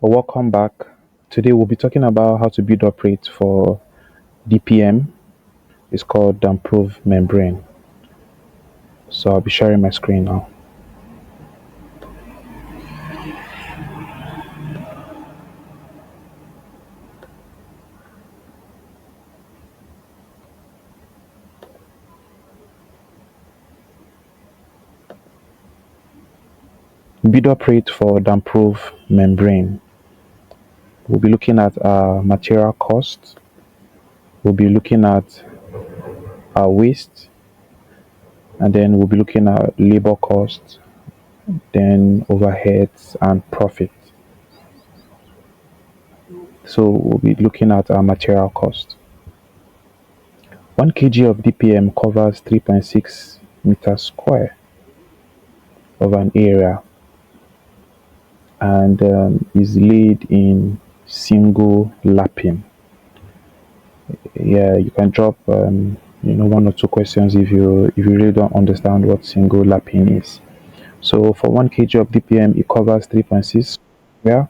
Welcome back. Today we'll be talking about how to build up rate for DPM. It's called damp-proof membrane. So I'll be sharing my screen now. Build up rate for damp-proof membrane. We'll be looking at our material cost. We'll be looking at our waste, and then we'll be looking at labor cost, then overheads and profit. So we'll be looking at our material cost. 1 kg of DPM covers 3.6 meters square of an area and is laid in single lapping. Yeah, you can drop one or two questions if you really don't understand what single lapping is. So for 1 kg of DPM, it covers 3.6 square,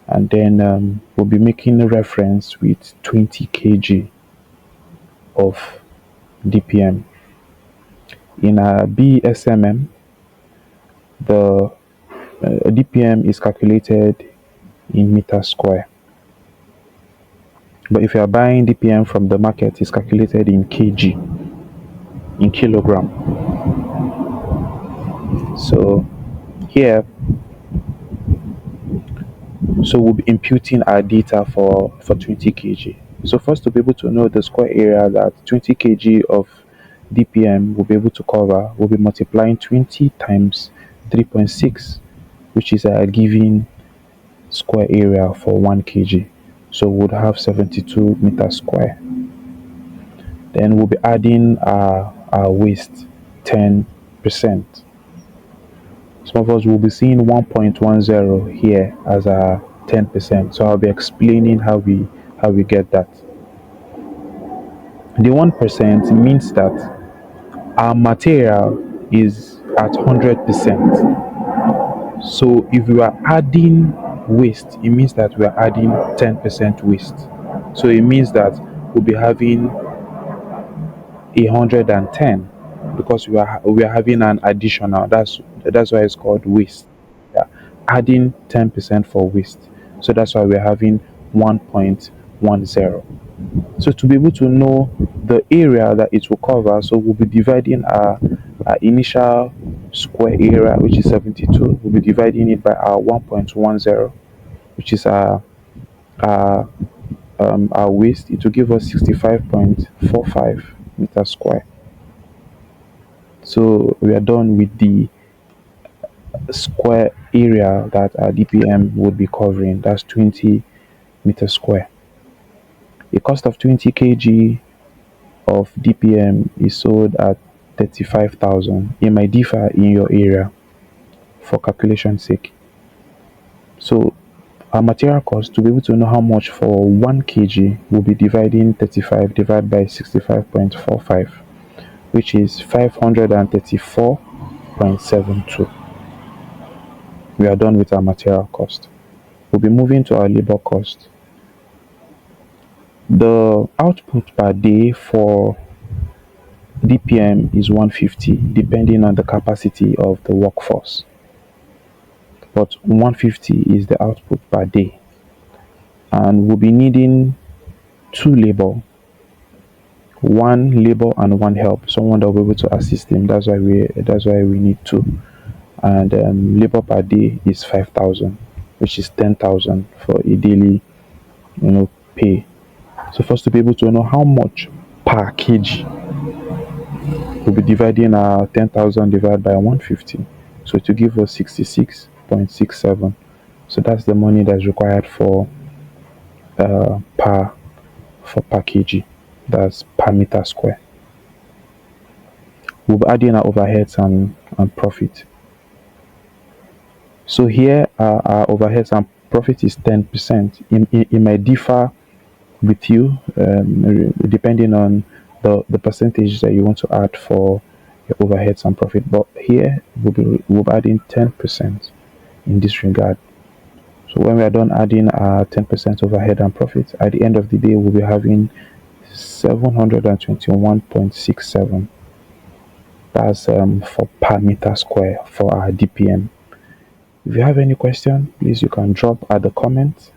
and then we'll be making a reference with 20 kg of DPM. In a BSMM, the DPM is calculated in meters square. But if you are buying DPM from the market, it's calculated in kg, in kilogram. So here, we'll be imputing our data for 20 kg. So first, to be able to know the square area that 20 kg of DPM will be able to cover, we'll be multiplying 20 times 3.6, which is a given square area for 1 kg. So we'll have 72 meters square. Then we'll be adding our waste 10%. Some of us will be seeing 1.10 here as a 10%. So I'll be explaining how we get that. The 1% means that our material is at 100%. So if we are adding waste, it means that we are adding 10% waste. So it means that we'll be having 110 because we are having an additional. That's why it's called waste. Yeah. Adding 10% for waste. So that's why we're having 1.10. So to be able to know the area that it will cover, so we'll be dividing our initial square area, which is 72. We'll be dividing it by our 1.10, which is our waste. It will give us 65.45 meters square. So we are done with the square area that our DPM would be covering. That's 20 meters square. The cost of 20 kg of DPM is sold at 35,000. It might differ in your area for calculation sake. So our material cost, to be able to know how much for 1 kg, will be dividing 35 divided by 65.45, which is 534.72. We are done with our material cost. We'll be moving to our labor cost. The output per day for DPM is 150, depending on the capacity of the workforce. But 150 is the output per day. And we'll be needing 2 labor, 1 labor and 1 help, someone that will be able to assist him. That's why we need 2. And labor per day is 5,000, which is 10,000 for a daily pay. So first, to be able to know how much per kg, we'll be dividing our 10,000 divided by 150, so to give us 66.67. So that's the money that's required for per kg. That's per meter square. We'll be adding our overheads and profit. So here our overheads and profit is 10%. It might differ with you depending on the percentage that you want to add for your overheads and profit. But here we'll be adding 10% in this regard. So when we are done adding our 10% overhead and profit, at the end of the day, we'll be having 721.67. That's for per meter square for our DPM. If you have any question, please you can drop at the comment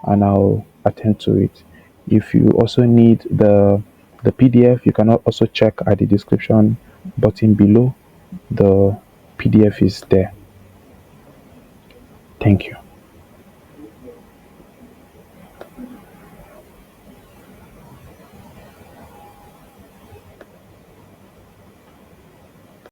and I'll attend to it. If you also need the PDF, you can also check at the description button below. The PDF is there. Thank you.